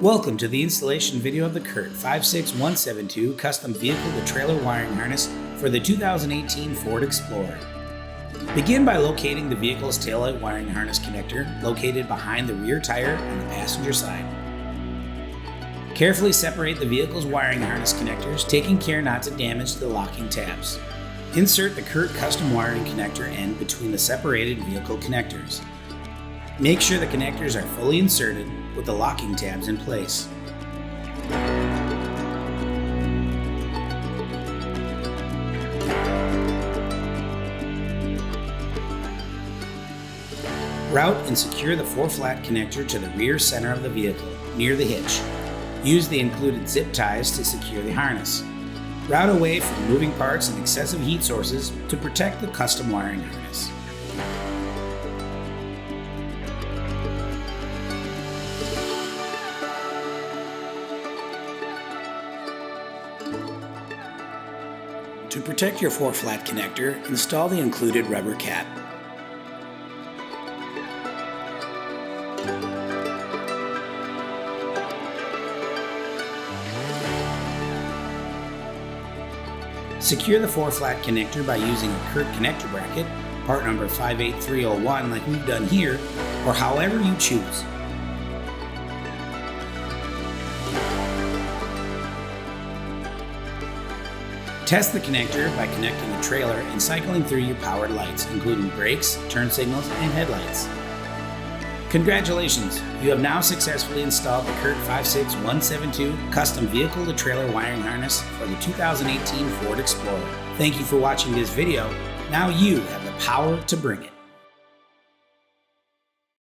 Welcome to the installation video of the CURT 56172 custom vehicle-to-trailer wiring harness for the 2018 Ford Explorer. Begin by locating the vehicle's taillight wiring harness connector located behind the rear tire on the passenger side. Carefully separate the vehicle's wiring harness connectors, taking care not to damage the locking tabs. Insert the CURT custom wiring connector end between the separated vehicle connectors. Make sure the connectors are fully inserted with the locking tabs in place. Route and secure the 4-flat connector to the rear center of the vehicle, near the hitch. Use the included zip ties to secure the harness. Route away from moving parts and excessive heat sources to protect the custom wiring harness. To protect your 4-flat connector, install the included rubber cap. Secure the 4-flat connector by using a CURT connector bracket, part number 58301 like we've done here, or however you choose. Test the connector by connecting the trailer and cycling through your powered lights, including brakes, turn signals, and headlights. Congratulations! You have now successfully installed the CURT 56172 custom vehicle-to-trailer wiring harness for the 2018 Ford Explorer. Thank you for watching this video. Now you have the power to bring it.